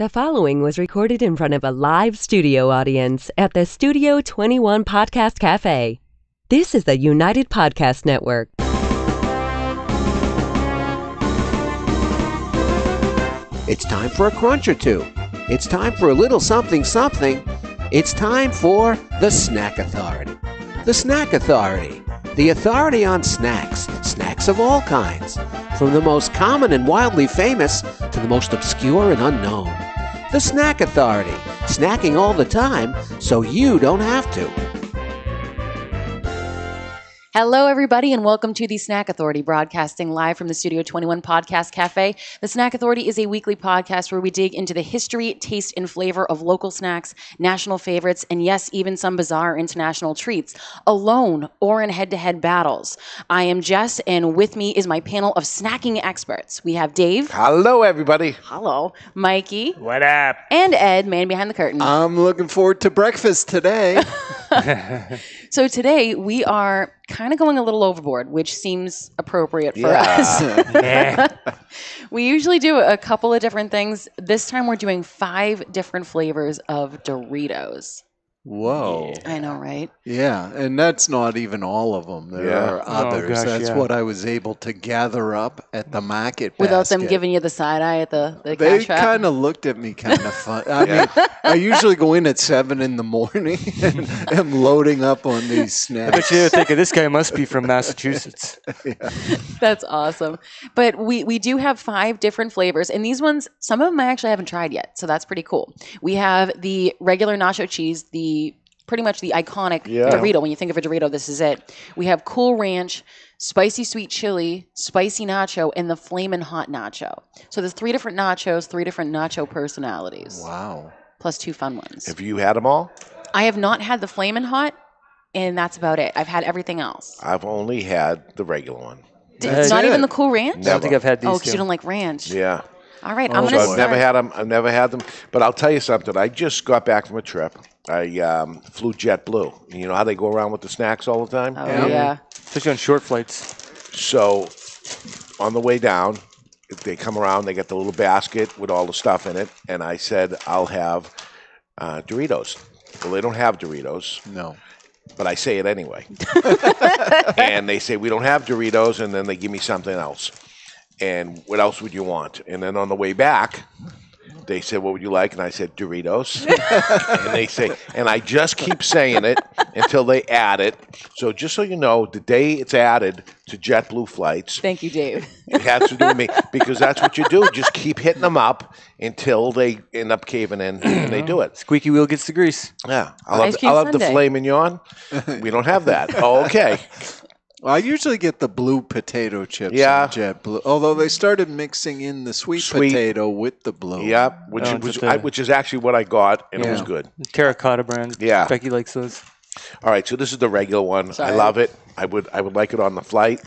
The following was recorded in front of a live studio audience at the Studio 21 Podcast Cafe. This is the United Podcast Network. It's time for a crunch or two. It's time for a little something something. It's time for the Snack Authority. The Snack Authority. The authority on snacks. Snacks of all kinds. From the most common and wildly famous to the most obscure and unknown. The Snack Authority. Snacking all the time so you don't have to. Hello, everybody, and welcome to the Snack Authority, broadcasting live from the Studio 21 Podcast Cafe. The Snack Authority is a weekly podcast where we dig into the history, taste, and flavor of local snacks, national favorites, and yes, even some bizarre international treats, alone or in head-to-head battles. I am Jess, and with me is my panel of snacking experts. We have Dave. Hello, everybody. Hello. Mikey. What up? And Ed, man behind the curtain. I'm looking forward to breakfast today. So today we are kind of going a little overboard, which seems appropriate for us. We usually do a couple of different things. This time we're doing 5 different flavors of Doritos. Whoa. I know, right? Yeah, and that's not even all of them. There are others. That's what I was able to gather up at the market Without them basket. giving you the side eye at the They cash wrap? kind of looked at me kind of fun. I mean, I usually go in at 7 in the morning and am loading up on these snacks. I bet you think this guy must be from Massachusetts. That's awesome. But we do have 5 different flavors, and these ones, some of them I actually haven't tried yet, so that's pretty cool. We have the regular Nacho Cheese, pretty much the iconic Dorito. When you think of a Dorito, this is it. We have Cool Ranch, Spicy Sweet Chili, Spicy Nacho, and the Flamin Hot Nacho. So there's 3 different nachos, 3 different nacho personalities. Wow. Plus 2 fun ones. Have you had them all? I have not had the Flamin Hot, and that's about it. I've had everything else. I've only had the regular one. Not even the Cool Ranch? I don't think I've had these. Oh, because you don't like ranch. Yeah. All right, I'm So going to I've start. never had them. I've never had them. But I'll tell you something. I just got back from a trip. I flew JetBlue. You know how they go around with the snacks all the time? Oh, yeah. Especially on short flights. So on the way down, they come around. They get the little basket with all the stuff in it. And I said, I'll have Doritos. Well, they don't have Doritos. No. But I say it anyway. And they say, we don't have Doritos, and then they give me something else. And what else would you want? And then on the way back, they said, what would you like? And I said, Doritos. And they say, and I just keep saying it until they add it. So just so you know, the day it's added to JetBlue flights, Thank you, Dave. it has to do with me, because that's what you do. Just keep hitting them up until they end up caving in, and they do it. Squeaky wheel gets the grease. Yeah. Ice cream I'll have the sundae. filet mignon. We don't have that. Oh, okay. Well, I usually get the blue potato chips Yeah. from JetBlue, although they started mixing in the sweet potato with the blue. Yeah, Oh, which is actually what I got, and it was Yeah. good. Terracotta brand. Yeah. Becky likes those. All right, so this is the regular one. Sorry. I love it. I would like it on the flight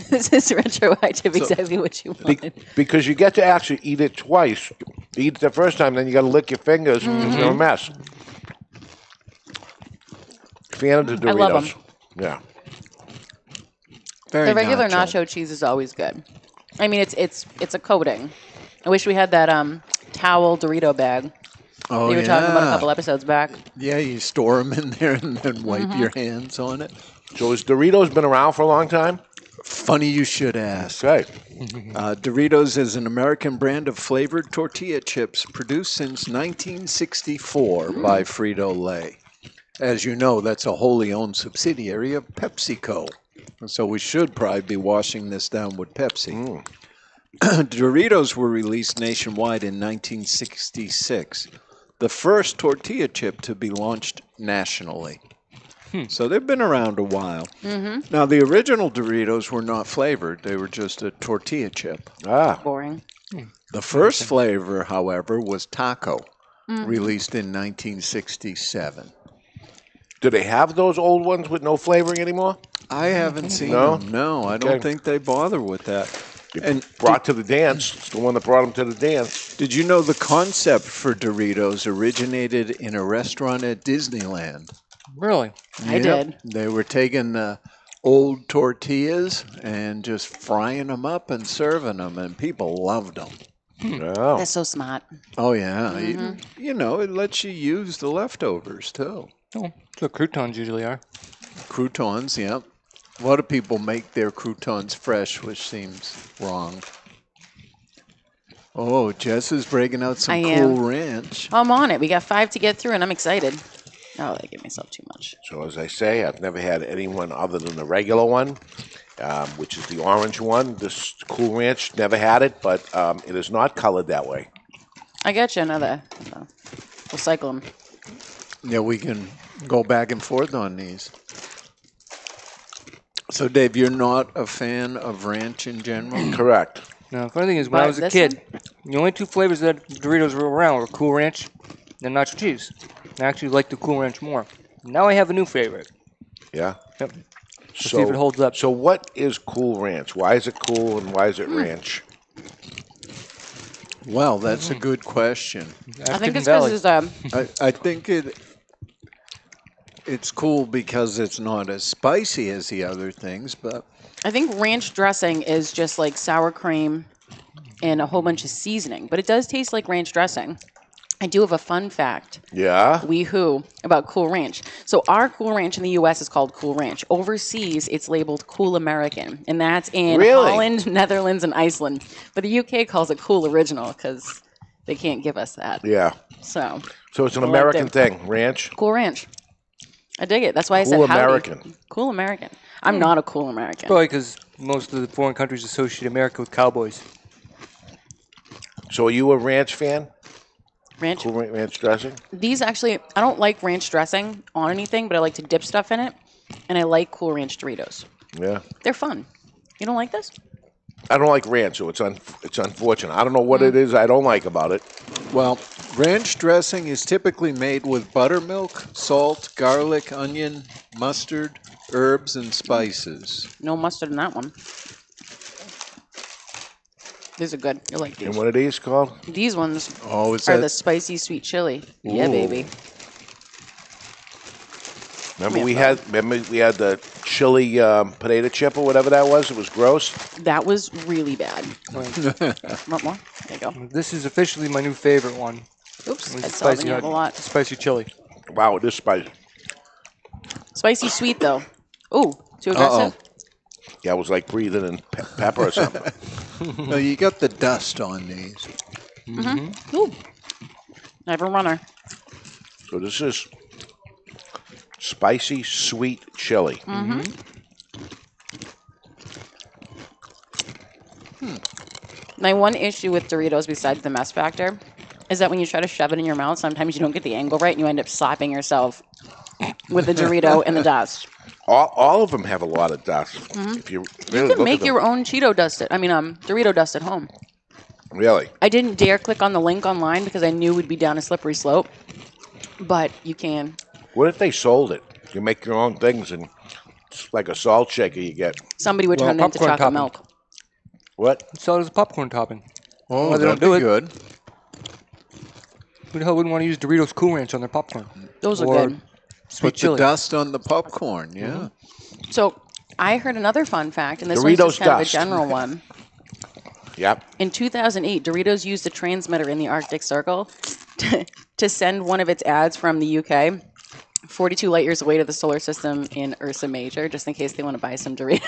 This is retroactive, exactly what you wanted. because you get to actually eat it twice. You eat it the first time, then you got to lick your fingers. It's a mess. Fan of the Doritos. I love 'em. Yeah. Very The regular nacho cheese is always good. I mean, it's a coating. I wish we had that towel Dorito bag Oh, we were talking about a couple episodes back. Yeah, you store them in there and then wipe your hands on it. So has Doritos been around for a long time? Funny you should ask. Okay. Doritos is an American brand of flavored tortilla chips produced since 1964 by Frito-Lay. As you know, that's a wholly owned subsidiary of PepsiCo. So we should probably be washing this down with Pepsi. Doritos were released nationwide in 1966, the first tortilla chip to be launched nationally. So they've been around a while. Now, the original Doritos were not flavored. They were just a tortilla chip. Boring. The first flavor, however, was taco, released in 1967. Do they have those old ones with no flavoring anymore? I haven't seen No? them. No, I don't Okay. think they bother with that. And Brought to the dance. It's the one that brought them to the dance. did you know the concept for Doritos originated in a restaurant at Disneyland? Really? I did. They were taking old tortillas and just frying them up and serving them, and people loved them. Oh. That's so smart. Oh, yeah. You know, it lets you use the leftovers, too. Oh, that's what croutons usually are. Croutons, yeah. A lot of people make their croutons fresh, which seems wrong. Oh, Jess is breaking out some I Cool am. Ranch. I'm on it. We got 5 to get through, and I'm excited. Oh, I give myself too much. So as I say, I've never had anyone other than the regular one, which is the orange one. This Cool Ranch, never had it, but it is not colored that way. I got you another. We'll cycle them. Yeah, we can go back and forth on these. So, Dave, you're not a fan of ranch in general? Correct. Now, the funny thing is, when I But was a this kid, the only 2 flavors that Doritos were around were Cool Ranch and Nacho Cheese. I actually like the Cool Ranch more. Now I have a new favorite. Yeah. Yep. See if it holds up. So what is Cool Ranch? Why is it cool and why is it ranch? Well, that's a good question. I think Hidden it's Valley. because I think it's cool because it's not as spicy as the other things, but I think ranch dressing is just like sour cream and a whole bunch of seasoning, but it does taste like ranch dressing. I do have a fun fact. Yeah. Wee-hoo about Cool Ranch. So our Cool Ranch in the U.S. is called Cool Ranch. Overseas, it's labeled Cool American, and that's in Really? Holland, Netherlands, and Iceland. But the U.K. calls it Cool Original because they can't give us that. Yeah. So So it's an I like American them. thing, ranch. Cool Ranch. I dig it. That's why I said Cool howdy. American. Cool American. I'm not a Cool American. Probably because most of the foreign countries associate America with cowboys. So are you a ranch fan? Ranch. Cool Ranch dressing? These actually, I don't like ranch dressing on anything, but I like to dip stuff in it. And I like Cool Ranch Doritos. Yeah. They're fun. You don't like this? I don't like ranch, so it's unfortunate. I don't know what it is I don't like about it. well, ranch dressing is typically made with buttermilk, salt, garlic, onion, mustard, herbs, and spices. No mustard in that one. These are good. You like these. And what are these called? These ones Oh, is are that the spicy sweet chili. Yeah, Ooh. baby. Remember Yeah, we had the chili potato chip or whatever that was? It was gross. That was really bad. Want more? There you go. This is officially my new favorite one. Oops, It was I saw the hot- a lot. spicy chili. Wow, this spice. Spicy sweet though. Ooh, too aggressive. Yeah, it was like breathing in pepper or something. no, you got the dust on these. Ooh, I have a runner. So this is spicy sweet chili. My one issue with Doritos, besides the mess factor, is that when you try to shove it in your mouth, sometimes you don't get the angle right, and you end up slapping yourself with the Dorito and the dust. All of them have a lot of dust. If you really You can look make at your own Dorito dust at home. them. Really? I didn't dare click on the link online because I knew we'd be down a slippery slope, but you can. What if they sold it? You make your own things and it's like a salt shaker you get. Somebody would Well, turn it into popcorn chocolate topping. milk. What? Sell it as a popcorn topping. Oh, Well, they that'd don't do be it. good. Who the hell wouldn't want to use Doritos Cool Ranch on their popcorn? Those are Or good. Sweet Put the chili. dust on the popcorn, yeah. So I heard another fun fact, and this Doritos one's just kind of a dust. general one. Yep. In 2008, Doritos used a transmitter in the Arctic Circle to send one of its ads from the UK 42 light years away to the solar system in Ursa Major, just in case they want to buy some Doritos.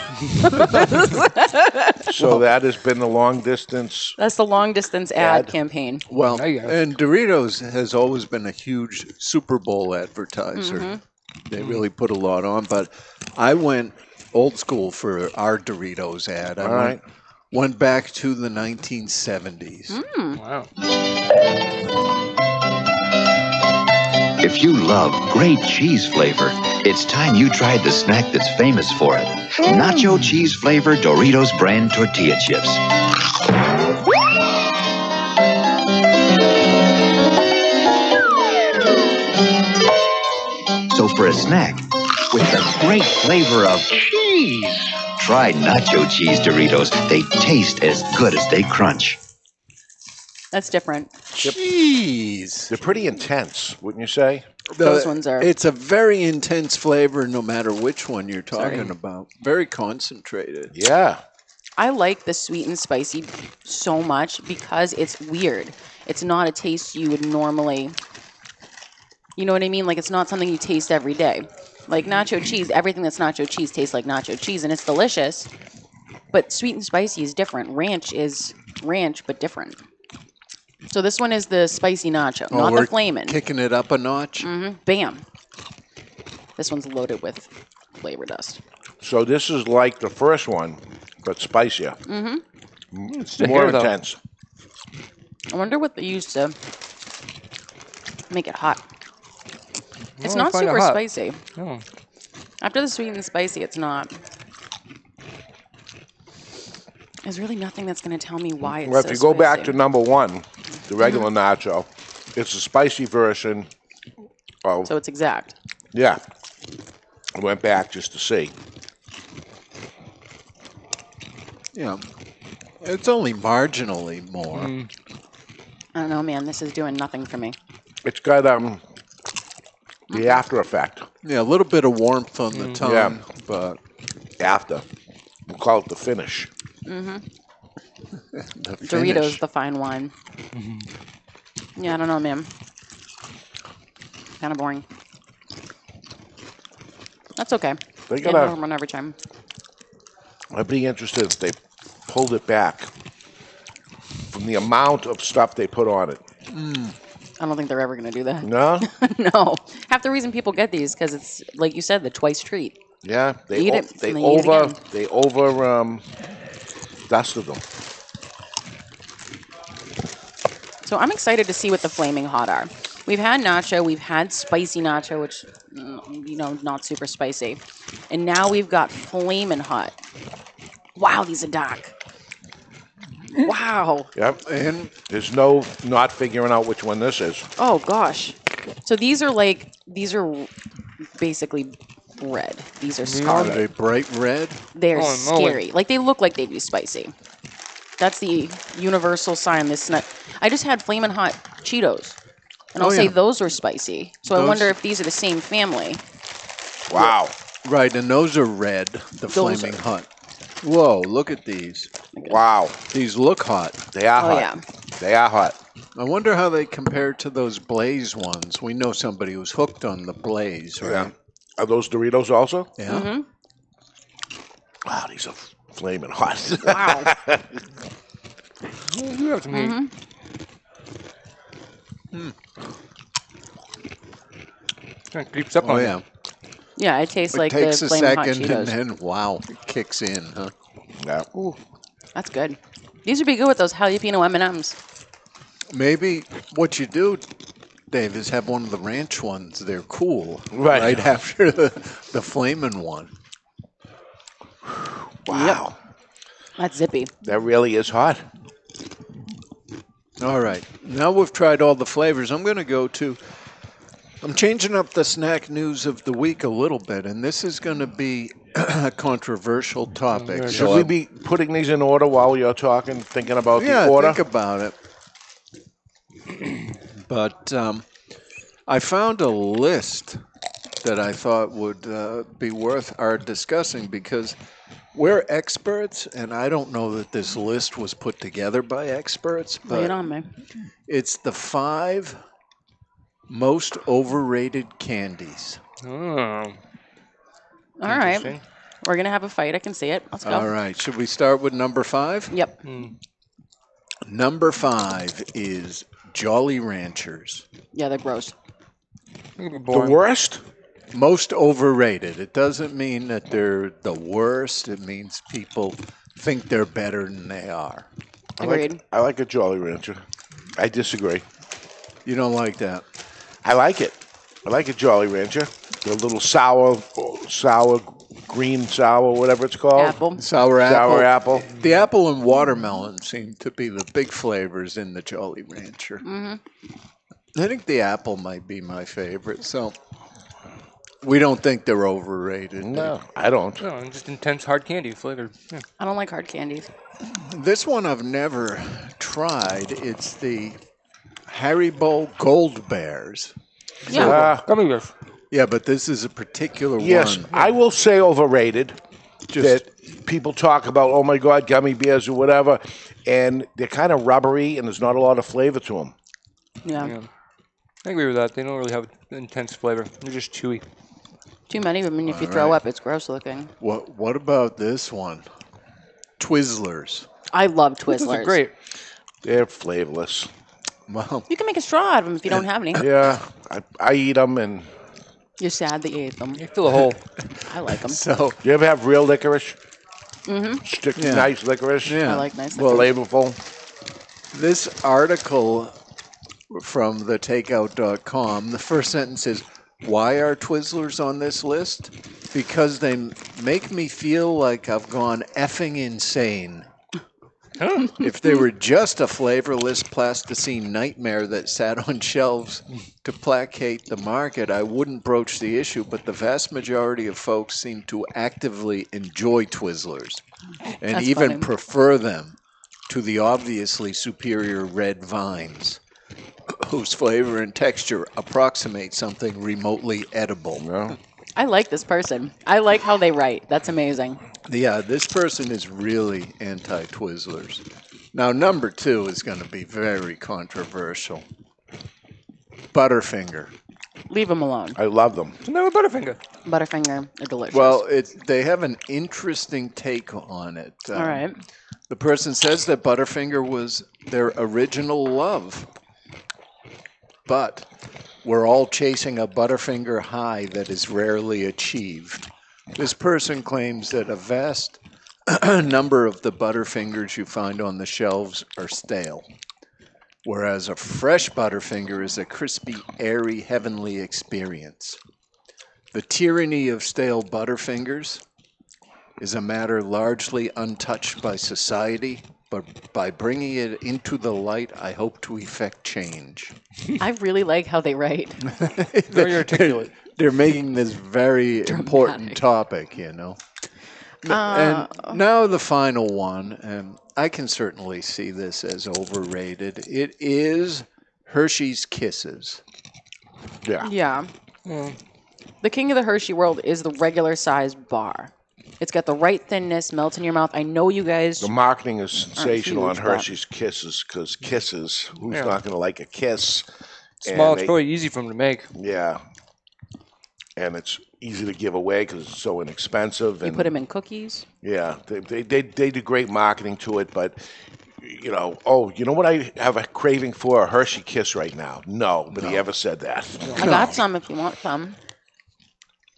So that has been the long distance. That's the long distance ad Ad. campaign. Well, There you go. and Doritos has always been a huge Super Bowl advertiser. They really put a lot on, but I went old school for our Doritos ad. All right. Went back to the 1970s. Wow. If you love great cheese flavor, it's time you tried the snack that's famous for it. Nacho Cheese flavored Doritos brand tortilla chips. So for a snack with the great flavor of cheese, try Nacho Cheese Doritos. They taste as good as they crunch. That's different. Jeez. They're pretty intense, wouldn't you say? Those ones are. It's a very intense flavor no matter which one you're talking Sorry. about. Very concentrated. Yeah. I like the sweet and spicy so much because it's weird. It's not a taste you would normally, you know what I mean? Like it's not something you taste every day. Like nacho cheese, everything that's nacho cheese tastes like nacho cheese and it's delicious. But sweet and spicy is different. Ranch is ranch, but different. So this one is the spicy nacho, not the flamin'. Kicking it up a notch. Bam. This one's loaded with flavor dust. So this is like the first one, but spicier. It's More here, though. intense. I wonder what they used to make it hot. It's Well, I not find it super hot. spicy. No. After the sweet and spicy, it's not. There's really nothing that's going to tell me why it's Well, so if you go back spicy. to number one, the regular nacho, it's a spicy version of, So it's exact. yeah. I went back just to see. Yeah. It's only marginally more. I don't know, man. This is doing nothing for me. It's got the after effect. Yeah, a little bit of warmth on the tongue, Yeah. but After. We'll call it the finish. the Doritos, finish. the fine wine. Yeah, I don't know, man. Kind of boring. That's okay. They Get got another one every time. I'd be interested if they pulled it back from the amount of stuff they put on it. I don't think they're ever going to do that. No? No. Half the reason people get these because it's, like you said, the twice treat. Yeah. They Eat it, they and then eat it again. they over dusted them. So I'm excited to see what the Flaming Hot are. We've had nacho, we've had spicy nacho, which, not super spicy. And now we've got Flamin' Hot. Wow, these are dark. Wow. Yep. And There's no not figuring out which one this is. Oh, gosh. So these are basically red. These are are scarlet. they bright red? They're Holy moly. scary. Like, they look like they'd be spicy. That's the universal sign. I just had Flamin' Hot Cheetos. And I'll Oh, say yeah. those are spicy. So I Those- wonder if these are the same family. Wow. Right, and those are red, the Those Flaming Hot. Whoa, look at these. Wow. These look hot. They are Oh, hot. yeah. They are hot. I wonder how they compare to those Blaze ones. We know somebody who's hooked on the Blaze, Yeah. right? Are those Doritos also? Yeah. Mm-hmm. Wow, these are flaming hot. Wow. You have some heat. Kind of creeps up Oh, on yeah. you. Yeah, it tastes It like takes the a Flamin' Hot second Cheetos. and then, wow, it kicks in, huh? Yeah. That's good. These would be good with those jalapeno M&Ms. Maybe what you do, Dave, is have one of the ranch ones. They're cool. Right. After the flaming one. Wow. That's zippy. That really is hot. All right. Now we've tried all the flavors. I'm changing up the snack news of the week a little bit, and this is going to be a controversial topic. Should we be putting these in order while you're talking, thinking about the order? Think about it. But I found a list that I thought would be worth our discussing because we're experts, and I don't know that this list was put together by experts, Lay it but on me. it's the 5 most overrated candies. Oh, All right. interesting. We're going to have a fight. I can see it. Let's go. All right. Should we start with number 5? Yep. Number 5 is Jolly Ranchers. Yeah, they're gross. The worst? Most overrated. It doesn't mean that they're the worst. It means people think they're better than they are. Agreed. I like a Jolly Rancher. I disagree. You don't like that? I like it. I like a Jolly Rancher. The little sour, green sour, whatever it's called. Apple. Sour apple. Sour apple. The apple and watermelon seem to be the big flavors in the Jolly Rancher. I think the apple might be my favorite. So we don't think they're overrated. No, I don't. No, just intense hard candy flavored. Yeah. I don't like hard candies. This one I've never tried. It's the Haribo Gold Bears. Yeah. Gummy bears. Yeah, but this is a particular Yes, one. I will say overrated. Just people talk about, oh my God, gummy bears or whatever, and they're kind of rubbery and there's not a lot of flavor to them. Yeah. I agree with that. They don't really have intense flavor. They're just chewy. Too many. I mean, if you throw up, it's gross looking. What about this one? Twizzlers. I love Those Twizzlers. are great. They're flavorless. Well, You can make a straw out of them if you don't have any. Yeah, I eat them, and You're sad that you ate them. They fill a hole. I like them. so do you ever have real licorice? Sticky, Yeah. nice licorice. yeah. I like nice. Well, Flavorful. this article from the takeout.com, the first sentence is, why are Twizzlers on this list? Because they make me feel like I've gone effing insane. If they were just a flavorless plasticine nightmare that sat on shelves to placate the market, I wouldn't broach the issue, but the vast majority of folks seem to actively enjoy Twizzlers and That's even funny. prefer them to the obviously superior red vines, whose flavor and texture approximate something remotely edible. No. I like this person. I like how they write. That's amazing. Yeah, this person is really anti-Twizzlers. Now, number 2 is going to be very controversial. Butterfinger. Leave them alone. I love them. So now a Butterfinger. Butterfinger are delicious. Well, they have an interesting take on it. all right. The person says that Butterfinger was their original love. But we're all chasing a Butterfinger high that is rarely achieved. This person claims that a vast number of the Butterfingers you find on the shelves are stale, whereas a fresh Butterfinger is a crispy, airy, heavenly experience. The tyranny of stale Butterfingers is a matter largely untouched by society, but by bringing it into the light, I hope to effect change. I really like how they write. Very articulate. They're making this very important topic, you know. And now the final one, and I can certainly see this as overrated. It is Hershey's Kisses. Yeah. Yeah. The king of the Hershey world is the regular sized bar. It's got the right thinness, melts in your mouth. I know you guys. The marketing is sensational on huge, but- Hershey's Kisses because kisses, who's not going to like a kiss? Small. And It's probably easy for them to make. Yeah. And it's easy to give away because it's so inexpensive. You And put them in cookies. yeah, they do great marketing to it, but you know what I have a craving for? A Hershey Kiss right now. Nobody ever said that. I got some if you want some.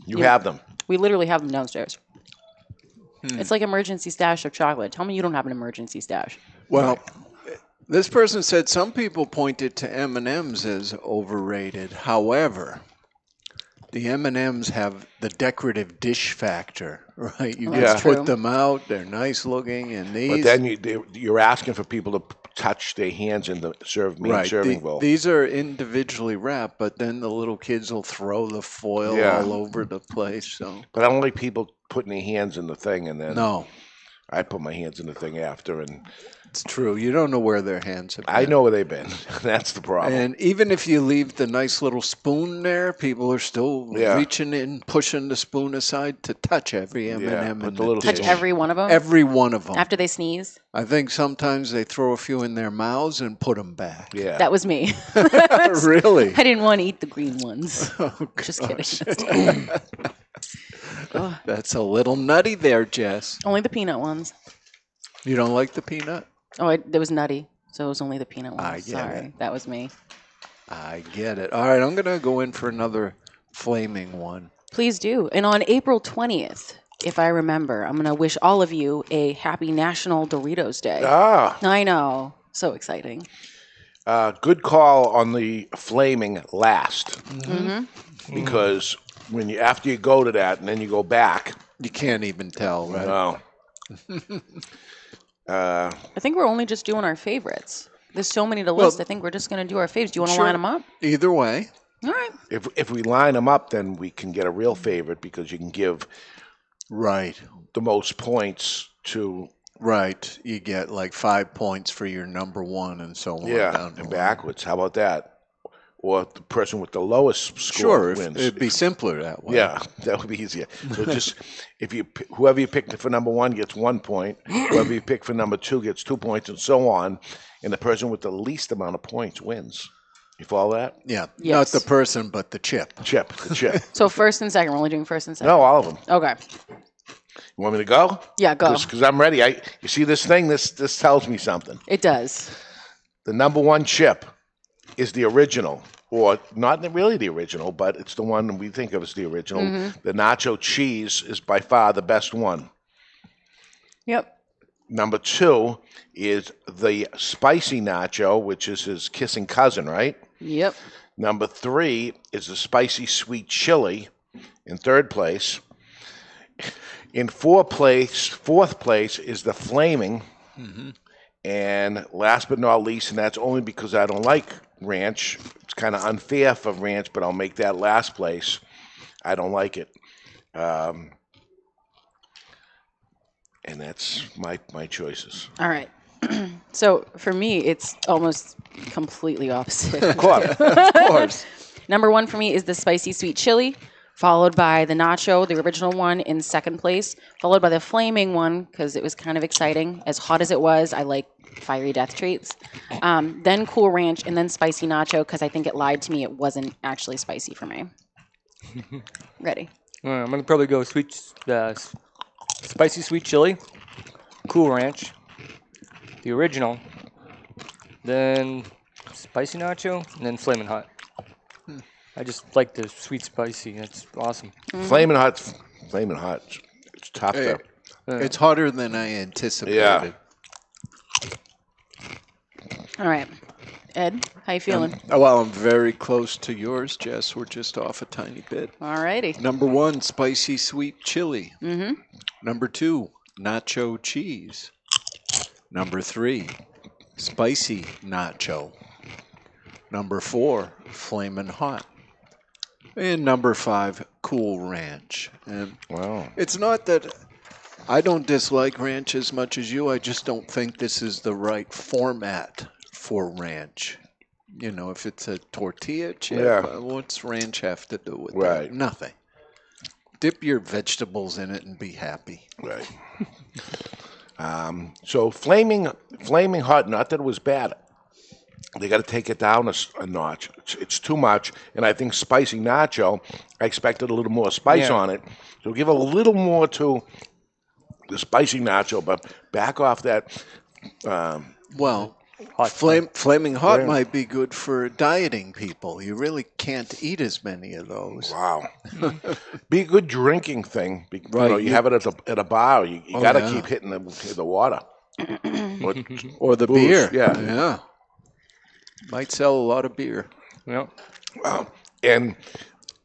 You have them. We literally have them downstairs. It's like emergency stash of chocolate. Tell me you don't have an emergency stash. Well, this person said some people pointed to M&Ms as overrated. However, the M&Ms have the decorative dish factor, right? You That's just put true. them out; they're nice looking, and these. But then you're asking for people to touch their hands in the serving bowl. These are individually wrapped, but then the little kids will throw the foil Yeah. all over the place. So But I don't like people putting their hands in the thing, and then no, I put my hands in the thing after, and it's true. You don't know where their hands have been. I know where they've been. That's the problem. And even if you leave the nice little spoon there, people are still Yeah. reaching in, pushing the spoon aside to touch every M&M but in the little Touch dish. every one of them Every one of them. after they sneeze. I think sometimes they throw a few in their mouths and put them back. yeah. That was me. Really? I didn't want to eat the green ones. Oh, Just gosh. kidding. That's a little nutty there, Jess. Only the peanut ones. You don't like the peanut? Oh, it was nutty. So it was only the peanut ones. I get Sorry. it. That was me. I get it. All right, I'm going to go in for another flaming one. Please do. And on April 20th, if I remember, I'm going to wish all of you a happy National Doritos Day. I know. So exciting. Good call on the flaming last, because after you go to that and then you go back, You can't even tell, right? no. I think we're only just doing our favorites. There's so many to list. I think we're just going to do our faves. Do you want to Sure. line them up? Either way. All right. If we line them up, then we can get a real favorite because you can give Right. the most points to Right. You get like 5 points for your number one and so on. down the and line. backwards. How about that? or the person with the lowest score Sure, wins. it'd be simpler that way. Yeah, that would be easier. So just whoever you pick for number 1 gets 1 point, whoever you pick for number 2 gets 2 points, and so on. And the person with the least amount of points wins. You follow that? Yeah, Yes. not the person, but the chip. The chip. So first and second. We're only doing first and second. No, all of them. Okay. You want me to go? Yeah, go. Because I'm ready. You see this thing? This tells me something. It does. The number 1 chip is the original, or not really the original, but it's the one we think of as the original. The Nacho Cheese is by far the best one. Yep. Number 2 is the Spicy Nacho, which is his kissing cousin, right? Yep. Number 3 is the Spicy Sweet Chili in third place. In fourth place is the Flaming. And last but not least, and that's only because I don't like ranch. It's kind of unfair for ranch, but I'll make that last place. I don't like it. And that's my choices. All right. So for me, it's almost completely opposite. Of course. Of course. Number 1 for me is the spicy sweet chili, followed by the nacho, the original one, in second place, followed by the flaming one because it was kind of exciting. As hot as it was, I like fiery death treats. Then Cool Ranch, and then spicy nacho because I think it lied to me. It wasn't actually spicy for me. Ready? All right, I'm gonna probably go spicy sweet chili, Cool Ranch, the original, then spicy nacho, and then Flamin' Hot. I just like the sweet spicy. That's awesome. Flamin' Hot. It's tough Hey, though. it's hotter than I anticipated. Yeah. All right. Ed, how you feeling? Well, I'm very close to yours, Jess. We're just off a tiny bit. All righty. Number 1, spicy sweet chili. Mm-hmm. Number 2, nacho cheese. Number 3, spicy nacho. Number 4, flamin' hot. And number 5, Cool Ranch. And Wow. it's not that I don't dislike ranch as much as you. I just don't think this is the right format for ranch. You know, if it's a tortilla chip, Yeah. what's ranch have to do with that? Right. Nothing. Dip your vegetables in it and be happy. Right. So flaming hot. Not that it was bad. They got to take it down a notch. It's too much, and I think spicy nacho. I expected a little more spice Yeah. on it, so give a little more to the spicy nacho, but back off that. Well, Hot. flaming hot Flame. might be good for dieting people. You really can't eat as many of those. Wow. Be a good drinking thing. Right, You have it at a bar. You Oh, got to yeah. keep hitting the water. Or the Booze, beer. yeah. Yeah. Might sell a lot of beer. Yep. And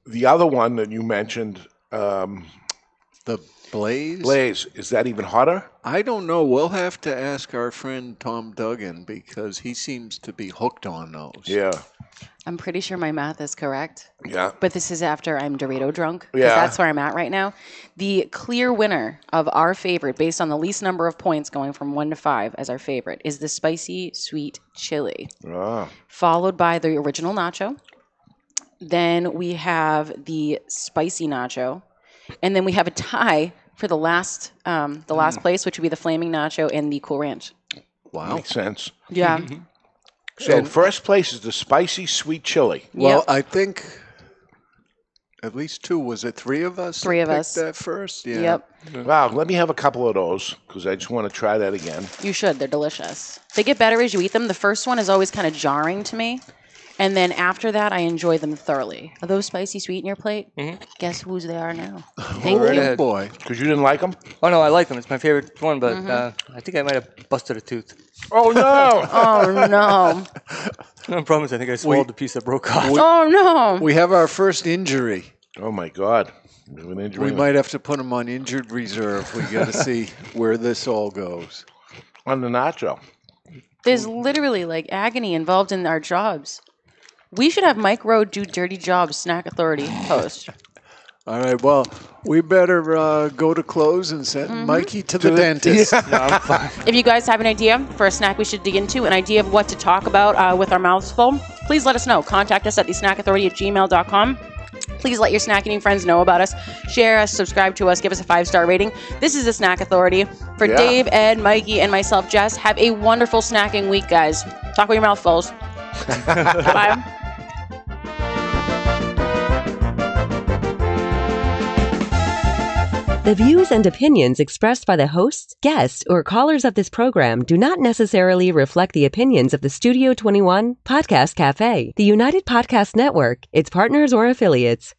the other one that you mentioned, The Blaze? Blaze, is that even hotter? I don't know. We'll have to ask our friend Tom Duggan because he seems to be hooked on those. Yeah. I'm pretty sure my math is correct. Yeah. But this is after I'm Dorito drunk. 'Cause Yeah. that's where I'm at right now. The clear winner of our favorite, based on the least number of points going from 1 to 5 as our favorite, is the spicy sweet chili, Ah. followed by the original nacho. Then we have the spicy nacho. And then we have a tie for the last place, which would be the flaming nacho and the Cool Ranch. Wow. Makes sense. Yeah. So first place is the spicy sweet chili. Well, Yep. I think at least 2. Was it 3 of us? 3 that of picked us. that first? Yeah. Yep. Wow, let me have a couple of those because I just want to try that again. You should. They're delicious. They get better as you eat them. The first one is always kind of jarring to me. And then after that, I enjoy them thoroughly. Are those spicy sweet in your plate? Guess whose they are now. Thank Right you. ahead. Boy. Because you didn't like them? Oh no, I like them. It's my favorite one, but I think I might have busted a tooth. Oh, no. Oh, no. No problem is I think I swallowed the piece that broke off. Oh, no. We have our first injury. Oh, my God. We have an injury. We might have to put him on injured reserve. We got to see where this all goes. On the nacho. There's literally like agony involved in our jobs. We should have Mike Rowe do Dirty Jobs Snack Authority post. All right, well, we better go to close and send Mikey to the dentist. No, I'm fine. If you guys have an idea for a snack we should dig into, an idea of what to talk about with our mouths full, please let us know. Contact us at thesnackauthority@gmail.com. Please let your snack eating friends know about us. Share us, subscribe to us, give us a 5-star rating. This is the Snack Authority. For Dave, Ed, Mikey, and myself, Jess, have a wonderful snacking week, guys. Talk with your mouth full. Bye. The views and opinions expressed by the hosts, guests, or callers of this program do not necessarily reflect the opinions of the Studio 21 Podcast Cafe, the United Podcast Network, its partners, or affiliates.